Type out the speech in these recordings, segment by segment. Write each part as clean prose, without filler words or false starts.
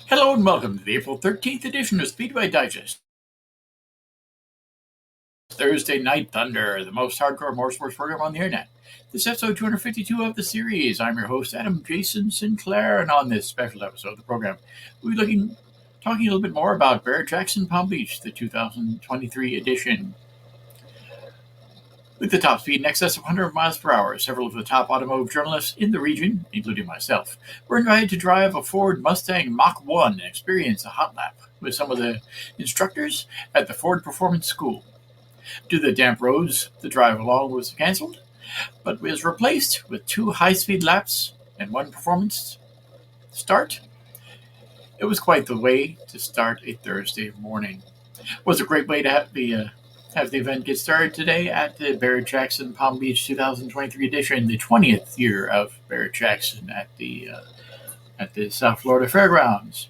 Hello and welcome to the April 13th edition of Speedway Digest. Thursday Night Thunder, the most hardcore motorsports program on the internet. This is episode 252 of the series. I'm your host, Adam Jason Sinclair, and on this special episode of the program, we'll be talking a little bit more about Barrett-Jackson Palm Beach, the 2023 edition. With the top speed in excess of 100 miles per hour, several of the top automotive journalists in the region, including myself, were invited to drive a Ford Mustang Mach 1 and experience a hot lap with some of the instructors at the Ford Performance School. Due to the damp roads, the drive along was canceled, but was replaced with 2 high-speed laps and 1 performance start. It was quite the way to start a Thursday morning. It was a great way to have the event get started today at the Barrett-Jackson Palm Beach 2023 edition, the 20th year of Barrett-Jackson at the South Florida Fairgrounds.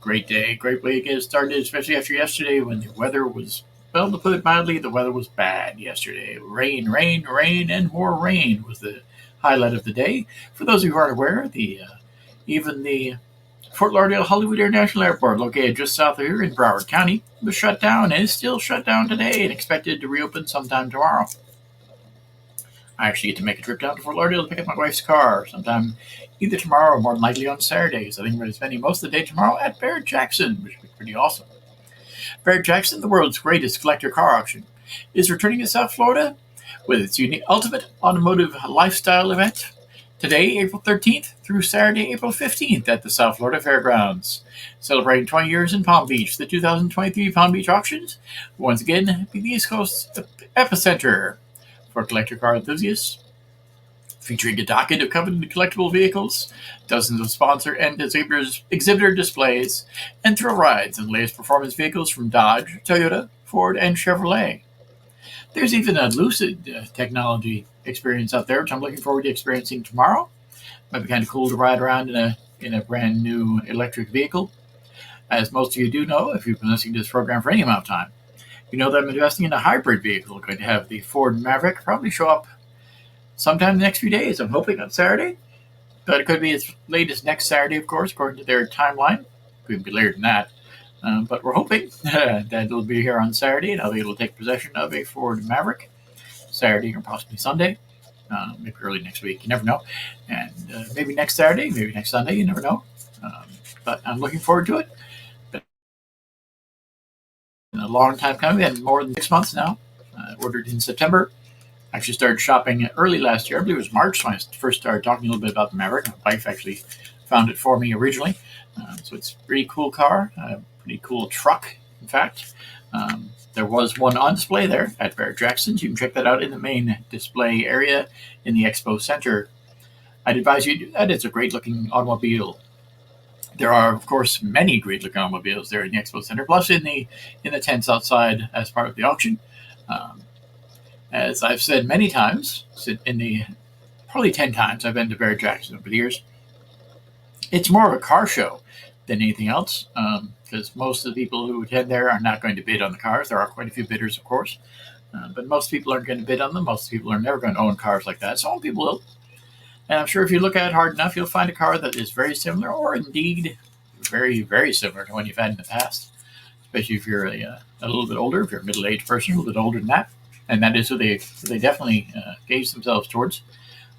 Great day, great way to get started, especially after yesterday when the weather was, well, to put it mildly, the weather was bad yesterday. Rain, and more rain was the highlight of the day. For those of you who aren't aware, even the Fort Lauderdale Hollywood International Airport, located just south of here in Broward County, was shut down and is still shut down today and expected to reopen sometime tomorrow. I actually get to make a trip down to Fort Lauderdale to pick up my wife's car sometime either tomorrow or more than likely on Saturday, because I think we're going to be spending most of the day tomorrow at Barrett-Jackson, which will be pretty awesome. Barrett-Jackson, the world's greatest collector car auction, is returning to South Florida with its unique ultimate automotive lifestyle event today, April 13th, through Saturday, April 15th at the South Florida Fairgrounds. Celebrating 20 years in Palm Beach, the 2023 Palm Beach auctions will once again be the East Coast epicenter for collector car enthusiasts, featuring a docket of coveted collectible vehicles, dozens of sponsor and exhibitor displays, and thrill rides in the latest performance vehicles from Dodge, Toyota, Ford, and Chevrolet. There's even a Lucid technology experience out there, which I'm looking forward to experiencing tomorrow. Might be kind of cool to ride around in a brand new electric vehicle. As most of you do know, if you've been listening to this program for any amount of time, you know that I'm investing in a hybrid vehicle. I'm going to have the Ford Maverick probably show up sometime in the next few days. I'm hoping on Saturday, but it could be as late as next Saturday, of course, according to their timeline. Could be later than that. But we're hoping that it'll be here on Saturday, and I'll be able to take possession of a Ford Maverick Saturday or possibly Sunday, maybe early next week. You never know. And maybe next Saturday, maybe next Sunday. You never know. But I'm looking forward to it. Been a long time coming, and more than 6 months now. Ordered in September. Actually started shopping early last year. I believe it was March when I first started talking a little bit about the Maverick. My wife actually found it for me originally. So it's a pretty cool car. Pretty cool truck, in fact. There was one on display there at Barrett-Jackson. You can check that out in the main display area in the Expo Center. I'd advise you to do that. It's a great-looking automobile. There are, of course, many great-looking automobiles there in the Expo Center, plus in the tents outside as part of the auction. As I've said many times, probably 10 times I've been to Barrett-Jackson over the years, it's more of a car show than anything else, because most of the people who attend there are not going to bid on the cars. There are quite a few bidders, of course, but most people aren't going to bid on them. Most people are never going to own cars like that. Some people will. And I'm sure if you look at it hard enough, you'll find a car that is very similar, or indeed very, very similar to one you've had in the past, especially if you're a little bit older, if you're a middle-aged person, a little bit older than that. And that is who they definitely gauge themselves towards.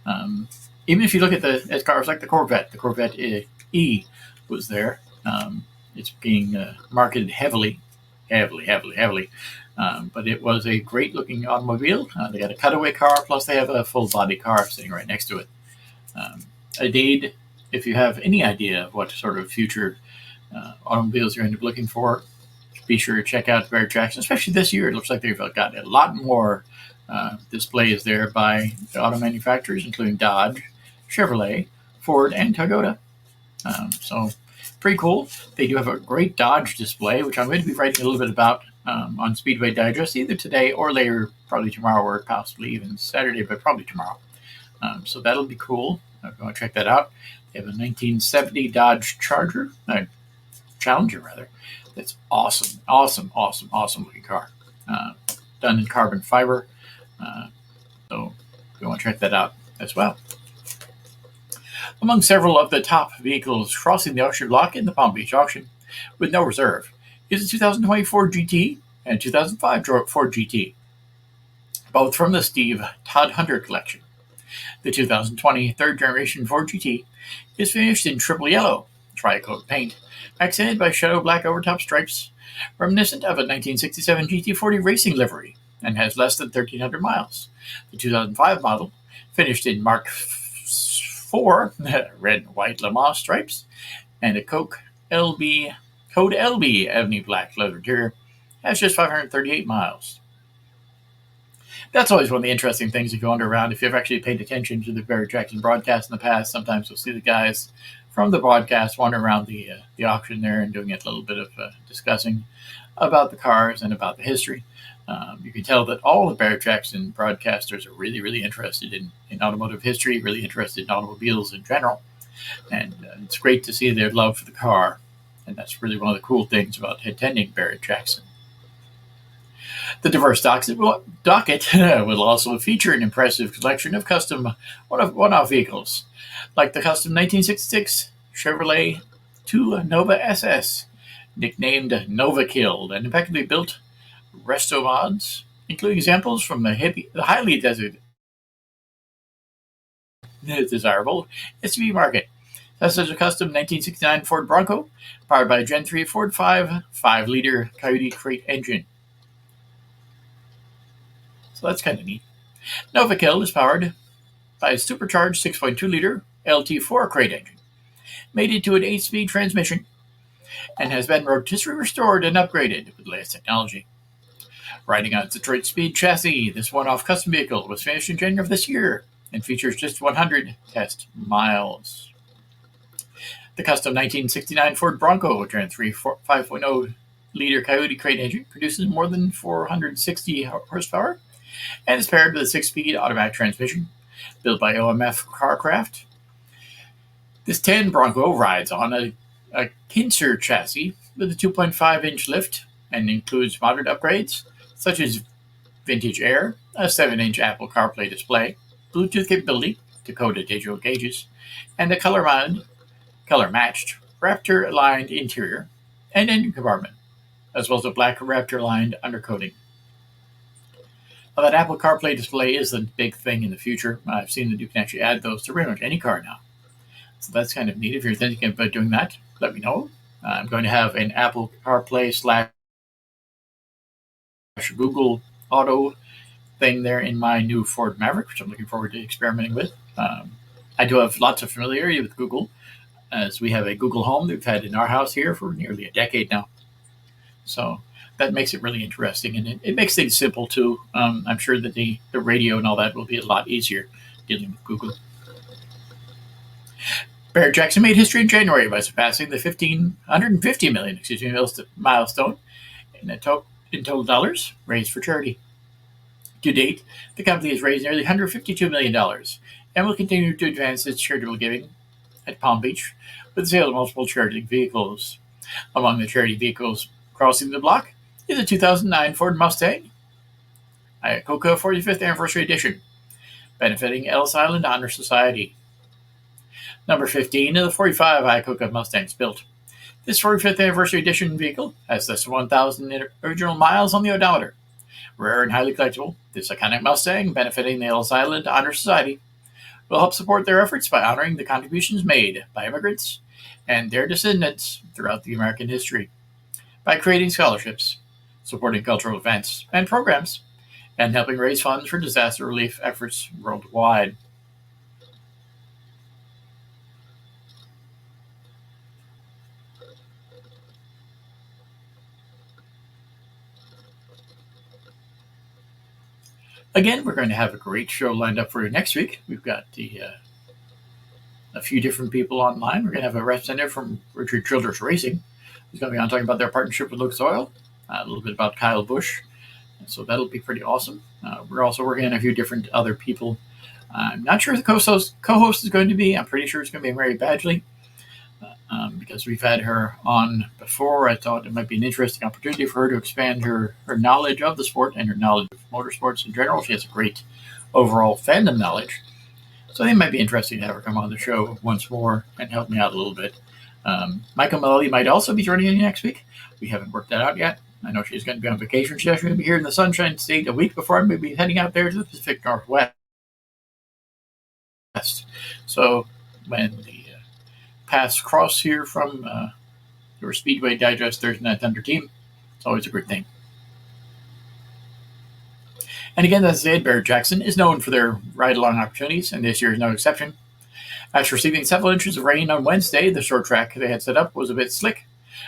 Even if you look at cars like the Corvette E was there. It's being marketed heavily. But it was a great-looking automobile. They got a cutaway car, plus they have a full-body car sitting right next to it. Indeed, if you have any idea of what sort of future automobiles you're end up looking for, be sure to check out Barrett-Jackson, especially this year. It looks like they've got a lot more displays there by the auto manufacturers, including Dodge, Chevrolet, Ford, and Toyota. So pretty cool. They do have a great Dodge display, which I'm going to be writing a little bit about on Speedway Digest, either today or later, probably tomorrow or possibly even Saturday, but probably tomorrow. So that'll be cool. I'm going to check that out. They have a 1970 Dodge Challenger, rather. That's awesome looking car. Done in carbon fiber. So you want to check that out as well. Among several of the top vehicles crossing the auction block in the Palm Beach auction with no reserve is a 2020 Ford GT and 2005 Ford GT, both from the Steve Todd Hunter collection. The 2020 third generation Ford GT is finished in triple yellow tri-coat paint, accented by shadow black overtop stripes, reminiscent of a 1967 GT40 racing livery, and has less than 1,300 miles. The 2005 model, finished in Mark IV red and white Le Mans stripes and a Code LB ebony black leather interior, has just 538 miles. That's always one of the interesting things if you wander around. If you've actually paid attention to the Barrett-Jackson broadcast in the past, sometimes you'll see the guys from the broadcast wander around the auction there and doing a little bit of discussing about the cars and about the history. You can tell that all the Barrett-Jackson broadcasters are really, really interested in automotive history, really interested in automobiles in general. And it's great to see their love for the car. And that's really one of the cool things about attending Barrett-Jackson. The diverse docket will also feature an impressive collection of custom one-off vehicles, like the custom 1966 Chevrolet 2 Nova SS, nicknamed Nova Killed, and impeccably built resto mods, including examples from the highly desirable SUV market, such as a custom 1969 Ford Bronco, powered by a Gen 3 Ford 5.5-liter Coyote crate engine. So that's kind of neat. Nova Kill is powered by a supercharged 6.2-liter LT4 crate engine, made into an 8-speed transmission, and has been rotisserie restored and upgraded with the latest technology. Riding on its Detroit Speed chassis, this one-off custom vehicle was finished in January of this year and features just 100 test miles. The custom 1969 Ford Bronco Gen 3 5.0-liter Coyote crate engine produces more than 460 horsepower and is paired with a 6-speed automatic transmission built by OMF Carcraft. This 10 Bronco rides on a Kinser chassis with a 2.5-inch lift and includes modern upgrades such as vintage air, a 7-inch Apple CarPlay display, Bluetooth capability, Dakota digital gauges, and a color-matched Raptor-aligned interior and engine compartment, as well as a black Raptor-aligned undercoating. Well, that Apple CarPlay display is the big thing in the future. I've seen that you can actually add those to pretty much any car now. So that's kind of neat. If you're thinking about doing that, let me know. I'm going to have an Apple CarPlay / Google Auto thing there in my new Ford Maverick, which I'm looking forward to experimenting with. I do have lots of familiarity with Google, as we have a Google Home that we've had in our house here for nearly a decade now. So that makes it really interesting, and it makes things simple too. I'm sure that the radio and all that will be a lot easier dealing with Google. Barrett-Jackson made history in January by surpassing the 150 million milestone in total dollars raised for charity. To date, the company has raised nearly $152 million and will continue to advance its charitable giving at Palm Beach with the sale of multiple charity vehicles. Among the charity vehicles crossing the block is a 2009 Ford Mustang Iacocca 45th Anniversary Edition, benefiting Ellis Island Honor Society. Number 15 of the 45 Iacocca Mustangs built. This 45th Anniversary Edition vehicle has less than 1,000 original miles on the odometer. Rare and highly collectible, this iconic Mustang, benefiting the Ellis Island Honor Society, will help support their efforts by honoring the contributions made by immigrants and their descendants throughout the American history, by creating scholarships, supporting cultural events and programs, and helping raise funds for disaster relief efforts worldwide. Again, we're going to have a great show lined up for you next week. We've got a few different people online. We're going to have a representative from Richard Childress Racing, who's going to be on talking about their partnership with Lucas Oil, a little bit about Kyle Busch. So that'll be pretty awesome. We're also working on a few different other people. I'm not sure who the co-host is going to be. I'm pretty sure it's going to be Mary Badgley, because we've had her on before. I thought it might be an interesting opportunity for her to expand her knowledge of the sport and her knowledge of motorsports in general. She has a great overall fandom knowledge. So it might be interesting to have her come on the show once more and help me out a little bit. Mykkal Mulalley might also be joining me next week. We haven't worked that out yet. I know she's going to be on vacation. She's actually going to be here in the Sunshine State a week before I'm going to be heading out there to the Pacific Northwest. So when the paths cross here from your Speedway Digest Thursday Night Thunder team, it's always a good thing. And again, as I said, Barrett-Jackson is known for their ride-along opportunities, and this year is no exception. After receiving several inches of rain on Wednesday, the short track they had set up was a bit slick,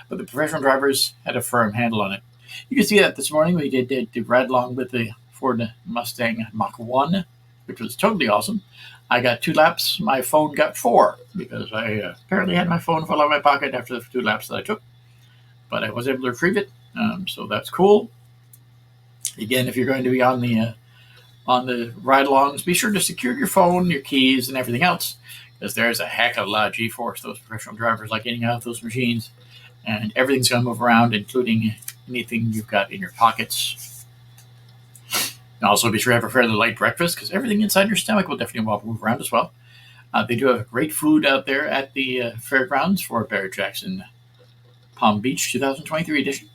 but the professional drivers had a firm handle on it. You can see that this morning we did ride along with the Ford Mustang Mach 1, which was totally awesome. I got 2 laps. My phone got 4 because I apparently had my phone fall out of my pocket after the 2 laps that I took, but I was able to retrieve it, so that's cool. Again, if you're going to be on the ride-alongs, be sure to secure your phone, your keys, and everything else, because there's a heck of a lot of G-force those professional drivers like getting out of those machines, and everything's going to move around, including anything you've got in your pockets. And also be sure to have a fairly light breakfast, because everything inside your stomach will definitely move around as well. They do have great food out there at the fairgrounds for Barrett-Jackson Palm Beach 2023 edition.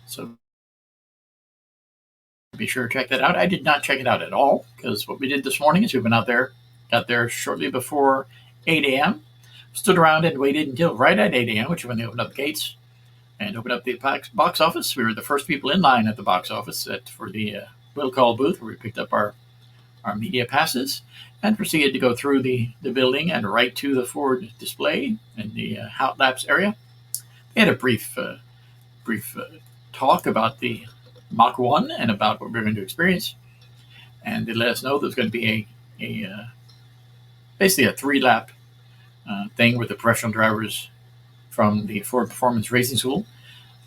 So be sure to check that out. I did not check it out at all, because what we did this morning is we went out there, got there shortly before 8 a.m., stood around and waited until right at 8 a.m., which is when they opened up the gates and opened up the box office. We were the first people in line at the box office for the will call booth, where we picked up our media passes and proceeded to go through the building and right to the Ford display in the hot laps area. They had a brief talk about the Mach 1 and about what we're going to experience, and they let us know there's going to be basically a 3-lap thing with the professional drivers from the Ford Performance Racing School.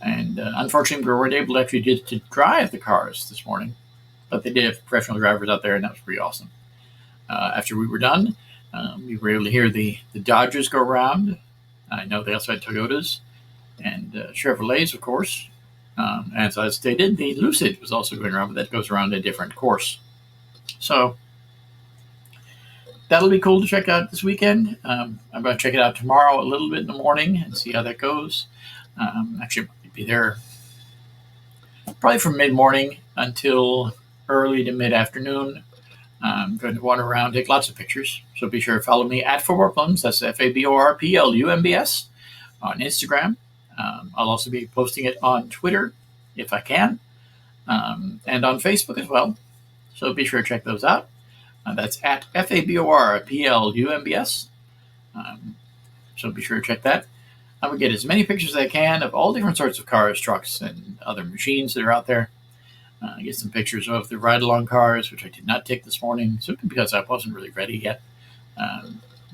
And unfortunately, we weren't able to actually get to drive the cars this morning, but they did have professional drivers out there, and that was pretty awesome. After we were done, we were able to hear the Dodges go around. I know they also had Toyotas and Chevrolets, of course. And as I stated, the Lucid was also going around, but that goes around a different course. So that'll be cool to check out this weekend. I'm going to check it out tomorrow a little bit in the morning and see how that goes. Actually, I'll be there probably from mid-morning until early to mid-afternoon. I'm going to wander around, take lots of pictures. So be sure to follow me at Faborplums. That's FABORPLUMBS on Instagram. I'll also be posting it on Twitter if I can, and on Facebook as well. So be sure to check those out. That's at FABORPLUMBS. So be sure to check that. I will get as many pictures as I can of all different sorts of cars, trucks, and other machines that are out there. Get some pictures of the ride-along cars, which I did not take this morning, simply because I wasn't really ready yet.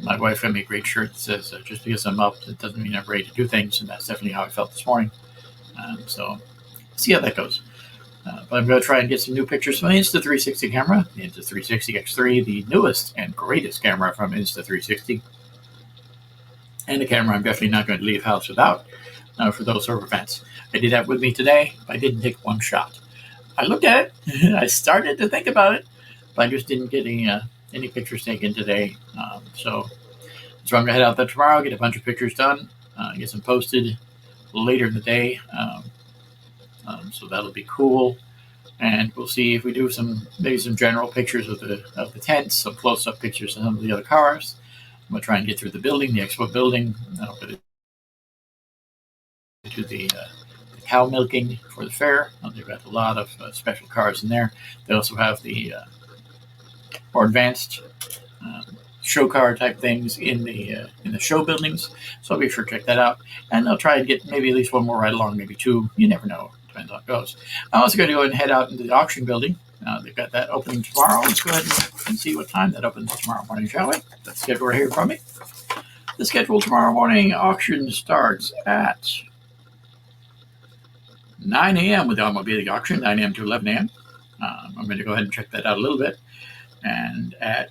My wife got me a great shirt that says, just because I'm up, it doesn't mean I'm ready to do things, and that's definitely how I felt this morning. So see how that goes. But I'm going to try and get some new pictures from the Insta360 camera, the Insta360 X3, the newest and greatest camera from Insta360, and a camera I'm definitely not going to leave house without for those sort of events. I did have with me today, but I didn't take one shot. I looked at it, I started to think about it, but I just didn't get any pictures taken today. So I'm going to head out there tomorrow, get a bunch of pictures done, get some posted later in the day. So that'll be cool. And we'll see if we do maybe some general pictures of the tents, some close-up pictures of some of the other cars. I'm going to try and get through the building, the expo building. I'll get to the cow milking for the fair. They've got a lot of special cars in there. They also have the more advanced show car type things in the show buildings. So I'll be sure to check that out. And I'll try and get maybe at least one more ride along, maybe 2. You never know. Depends how it goes. I'm also going to go ahead and head out into the auction building. They've got that opening tomorrow. Let's go ahead and see what time that opens tomorrow morning, shall we? That's the schedule right here from me. The schedule tomorrow morning, auction starts at 9 a.m. with the automobile auction, 9 a.m. to 11 a.m. I'm going to go ahead and check that out a little bit. And at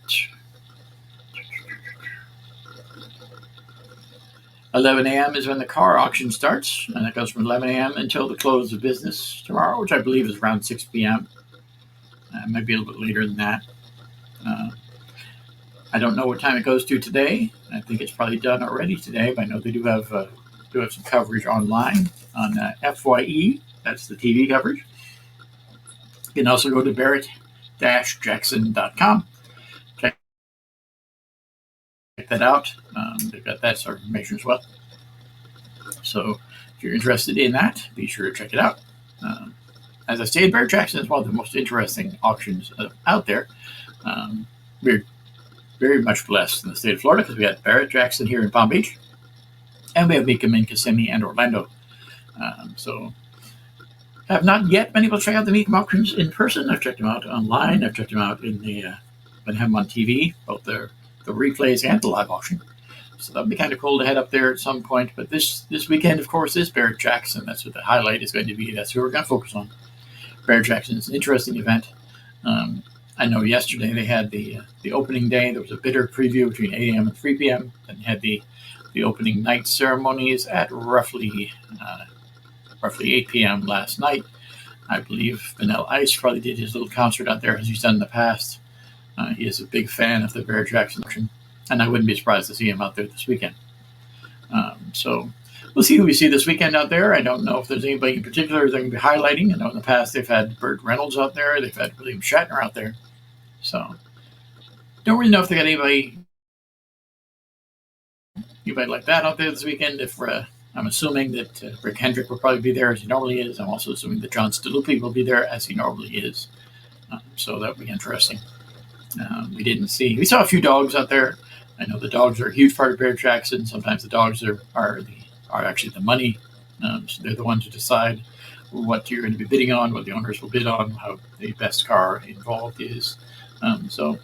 11 a.m. is when the car auction starts, and that goes from 11 a.m. until the close of business tomorrow, which I believe is around 6 p.m. It might be a little bit later than that. I don't know what time it goes to today. I think it's probably done already today, but I know they do have some coverage online on FYE. That's the TV coverage. You can also go to Barrett-Jackson.com. Check that out. They've got that sort of information as well. So if you're interested in that, be sure to check it out. As I stated, Barrett-Jackson is one of the most interesting auctions out there. We're very much blessed in the state of Florida because we have Barrett-Jackson here in Palm Beach, and we have Mykkal in Kissimmee and Orlando. So have not yet been able to check out the Mykkal auctions in person. I've checked them out online. I've checked them out in the when I have them on TV, both the replays and the live auction. So that would be kind of cool to head up there at some point. But this weekend, of course, is Barrett-Jackson. That's what the highlight is going to be. That's who we're going to focus on. Barrett-Jackson is an interesting event. I know yesterday they had the opening day. There was a bidder preview between 8 a.m. and 3 p.m. Then you had the opening night ceremonies at roughly 8 p.m. last night. I believe Vanilla Ice probably did his little concert out there as he's done in the past. He is a big fan of the Barrett-Jackson auction, and I wouldn't be surprised to see him out there this weekend. So we'll see who we see this weekend out there. I don't know if there's anybody in particular they're going to be highlighting. I know in the past they've had Burt Reynolds out there. They've had William Shatner out there. So don't really know if they got anybody like that out there this weekend. If I'm assuming that Rick Hendrick will probably be there as he normally is. I'm also assuming that John Staluppi will be there as he normally is. So that would be interesting. We saw a few dogs out there. I know the dogs are a huge part of Barrett-Jackson. Sometimes the dogs are actually the money. So they're the ones who decide what you're going to be bidding on, what the owners will bid on, how the best car involved is. So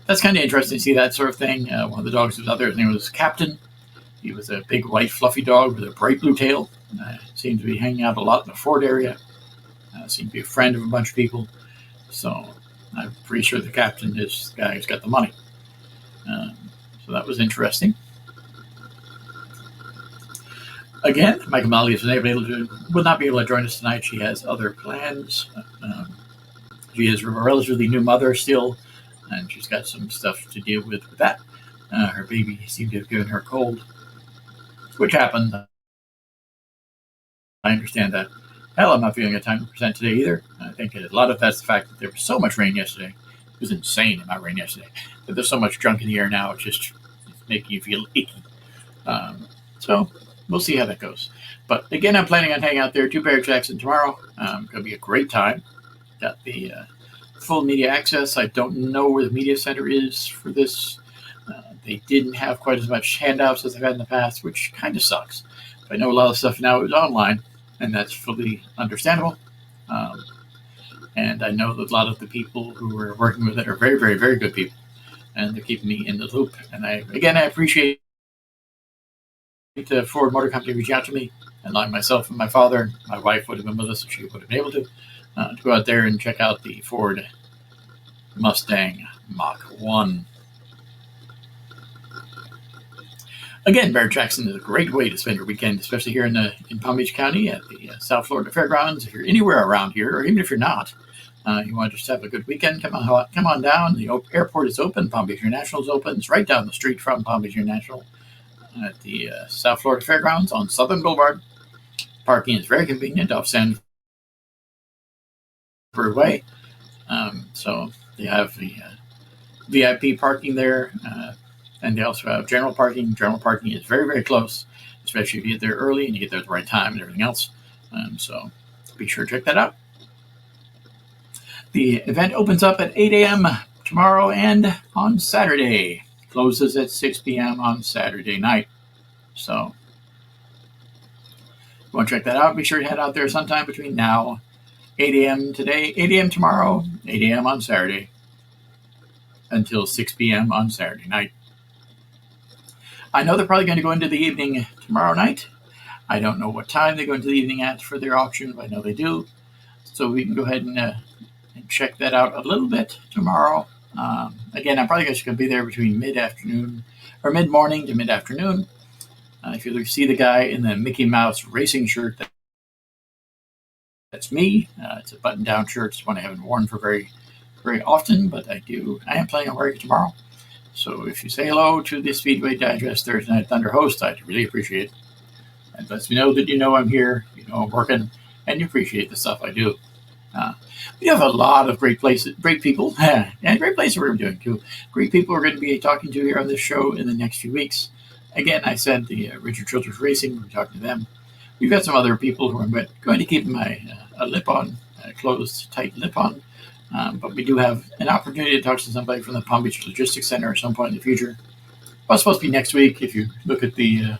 that's kind of interesting to see that sort of thing. One of the dogs was out there. His name was Captain. He was a big white fluffy dog with a bright blue tail. Seemed to be hanging out a lot in the Ford area. Seemed to be a friend of a bunch of people. So I'm pretty sure the Captain is the guy who's got the money. So that was interesting. Again, Mykkal Mulalley will not be able to join us tonight. She has other plans. She is a relatively new mother still, and she's got some stuff to deal with that. Her baby seemed to have given her a cold, which happened. I understand that. Hell, I'm not feeling a 100% today either. I think a lot of that's the fact that there was so much rain yesterday. It was insane amount of rain yesterday. But there's so much junk in the air now, it's making you feel icky. So we'll see how that goes. But again, I'm planning on hanging out there to Barrett-Jackson tomorrow. Going to be a great time. Got the full media access. I don't know where the media center is for this. They didn't have quite as much handouts as they've had in the past, which kind of sucks. But I know a lot of stuff now is online, and that's fully understandable. And I know that a lot of the people who are working with it are very, very, very good people, and they're keeping me in the loop. And I appreciate the Ford Motor Company reaching out to me, and like myself and my father and my wife would have been with us if she would have been able to go out there and check out the Ford Mustang Mach 1. Again, Barrett-Jackson is a great way to spend your weekend, especially here in Palm Beach County at the South Florida Fairgrounds. If you're anywhere around here, or even if you're not, you want to just have a good weekend, come on down. The airport is open. Palm Beach International is open. It's right down the street from Palm Beach International at the South Florida Fairgrounds on Southern Boulevard. Parking is very convenient off Sanford Way. So they have the VIP parking there. And they also have general parking. General parking is very, very close, especially if you get there early and you get there at the right time and everything else. So be sure to check that out. The event opens up at 8 a.m. tomorrow and on Saturday. Closes at 6 p.m. on Saturday night. So if you want to check that out, be sure to head out there sometime between now, 8 a.m. today, 8 a.m. tomorrow, 8 a.m. on Saturday, until 6 p.m. on Saturday night. I know they're probably going to go into the evening tomorrow night. I don't know what time they go into the evening at for their auction, but I know they do. So we can go ahead and check that out a little bit tomorrow. Again, I'm probably just going to be there between mid-afternoon or mid-morning to mid-afternoon. If you see the guy in the Mickey Mouse racing shirt, that's me. It's a button-down shirt. It's one I haven't worn for very, very often, but I am planning on wearing it tomorrow. So if you say hello to the Speedway Digest Thursday Night Thunder host, I'd really appreciate it. It lets me know that you know I'm here, you know I'm working, and you appreciate the stuff I do. We have a lot of great places, great people, and great places we're doing too. Great people we're going to be talking to here on this show in the next few weeks. Again, I said the Richard Childress Racing, we're talking to them. We've got some other people who I'm going to keep my lip on, closed, tight lip on. But we do have an opportunity to talk to somebody from the Palm Beach Logistics Center at some point in the future. Well, it's supposed to be next week. If you look at the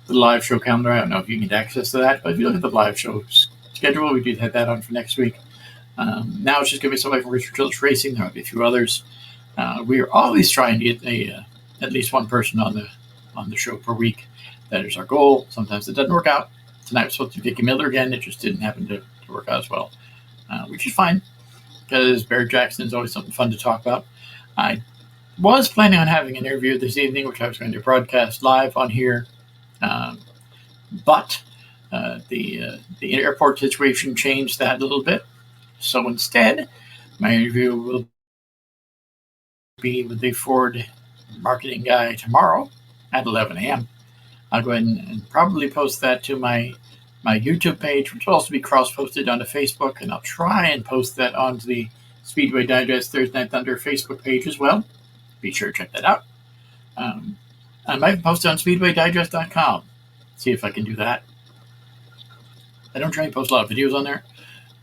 live show calendar, I don't know if you can get access to that, but if you look at the live show schedule, we do have that on for next week. Now it's just going to be somebody from Richard Childress Racing. There might be a few others. We are always trying to get at least one person on the show per week. That is our goal. Sometimes it doesn't work out. Tonight was supposed to be Vicky Miller again. It just didn't happen to work out as well, which is fine because Barrett-Jackson is always something fun to talk about. I was planning on having an interview this evening, which I was going to broadcast live on here, but the airport situation changed that a little bit. So instead, my interview will be with the Ford marketing guy tomorrow at 11 a.m. I'll go ahead and probably post that to my YouTube page, which will also be cross-posted onto Facebook, and I'll try and post that onto the Speedway Digest Thursday Night Thunder Facebook page as well. Be sure to check that out. I might post it on SpeedwayDigest.com. See if I can do that. I don't try and post a lot of videos on there,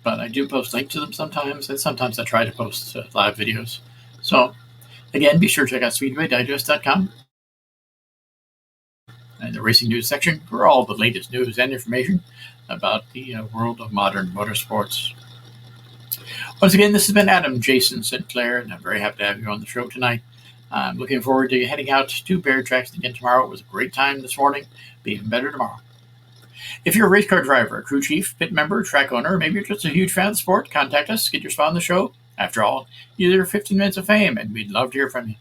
but I do post links to them sometimes, and sometimes I try to post live videos. So, again, be sure to check out SpeedwayDigest.com and the racing news section for all the latest news and information about the world of modern motorsports. Once again, this has been Adam Jason Sinclair, and I'm very happy to have you on the show tonight. I'm looking forward to heading out to Barrett-Jackson again tomorrow. It was a great time this morning. Be even better tomorrow. If you're a race car driver, a crew chief, pit member, track owner, or maybe you're just a huge fan of the sport, contact us, get your spot on the show. After all, you're 15 minutes of fame, and we'd love to hear from you.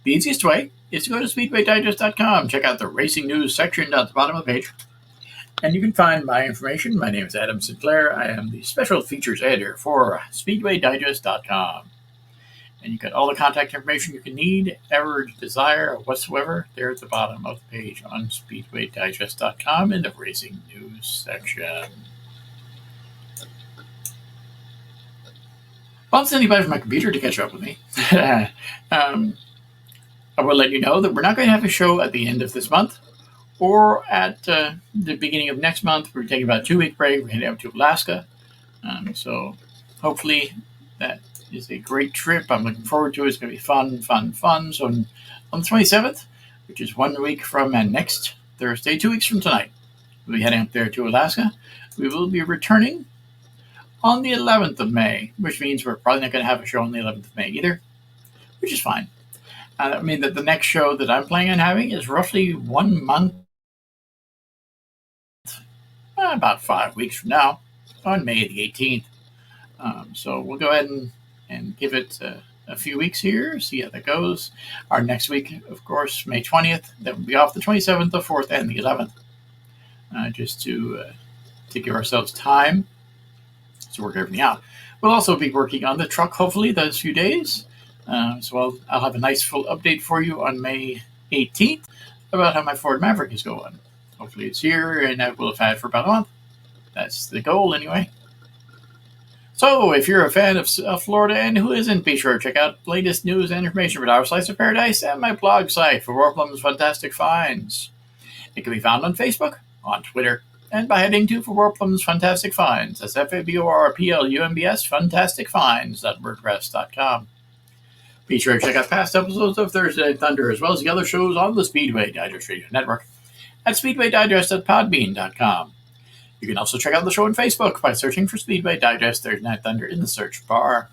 The easiest way is to go to SpeedwayDigest.com, check out the racing news section at the bottom of the page, and you can find my information. My name is Adam Sinclair. I am the special features editor for SpeedwayDigest.com. And you got all the contact information you can need, ever desire, whatsoever, there at the bottom of the page on SpeedwayDigest.com in the racing news section. Well, I'm sending anybody from my computer to catch up with me. I will let you know that we're not going to have a show at the end of this month or at the beginning of next month. We're taking about a 2-week break. We're heading out to Alaska. So hopefully that is a great trip. I'm looking forward to it. It's going to be fun. So on the 27th, which is 1 week from next Thursday, 2 weeks from tonight, we'll be heading up there to Alaska. We will be returning on the 11th of May, which means we're probably not going to have a show on the 11th of May either, which is fine. I mean that the next show that I'm planning on having is roughly 1 month, about 5 weeks from now, on May the 18th. So we'll go ahead and give it a few weeks here, see how that goes. Our next week, of course, May 20th. That will be off the 27th, the 4th, and the 11th, just to give ourselves time to work everything out. We'll also be working on the truck, hopefully, those few days. So I'll have a nice full update for you on May 18th about how my Ford Maverick is going. Hopefully it's here, and I will have had it for about a month. That's the goal, anyway. So, if you're a fan of Florida and who isn't, be sure to check out the latest news and information about our Slice of Paradise and my blog site for Warplum's Fantastic Finds. It can be found on Facebook, on Twitter, and by heading to for Warplum's Fantastic Finds. That's FABORPLUMBS Fantastic Finds.wordpress.com. Be sure to check out past episodes of Thursday Night Thunder as well as the other shows on the Speedway Digest Radio Network at SpeedwayDigest.podbean.com. You can also check out the show on Facebook by searching for Speedway Digest Thursday Night Thunder in the search bar.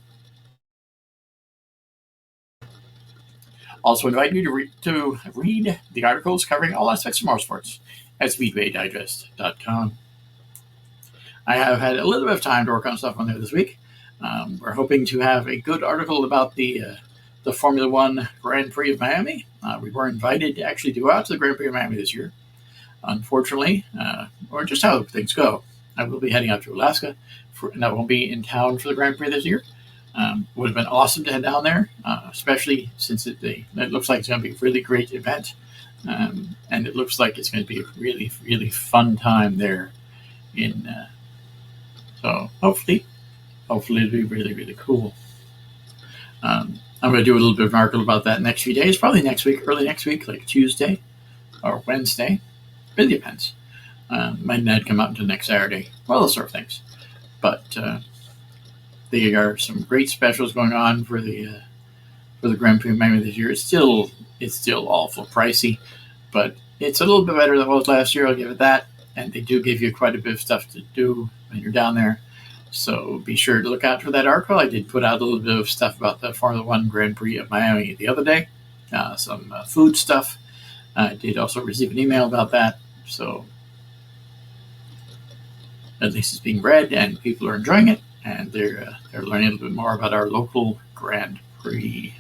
Also invite you to read the articles covering all aspects of motorsports at SpeedwayDigest.com. I have had a little bit of time to work on stuff on there this week. We're hoping to have a good article about the Formula One Grand Prix of Miami. We were invited to actually go out to the Grand Prix of Miami this year. Unfortunately, or just how things go, I will be heading out to Alaska, and I won't be in town for the Grand Prix this year. Would have been awesome to head down there, especially since it looks like it's going to be a really great event. And it looks like it's going to be a really, really fun time there. So hopefully it'll be really, really cool. I'm going to do a little bit of an article about that next few days, probably next week, early next week, like Tuesday or Wednesday. Really depends. Might not come out until next Saturday. Well, those sort of things. But there are some great specials going on for the Grand Prix of Miami this year. It's still awful pricey, but it's a little bit better than it was last year. I'll give it that. And they do give you quite a bit of stuff to do when you're down there. So be sure to look out for that article. I did put out a little bit of stuff about the Formula One Grand Prix of Miami the other day. Some food stuff. I did also receive an email about that. So at least it's being read and people are enjoying it. And they're learning a little bit more about our local Grand Prix.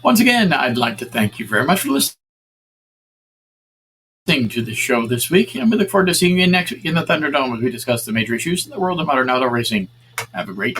Once again, I'd like to thank you very much for listening to the show this week, and we look forward to seeing you next week in the Thunderdome as we discuss the major issues in the world of modern auto racing. Have a great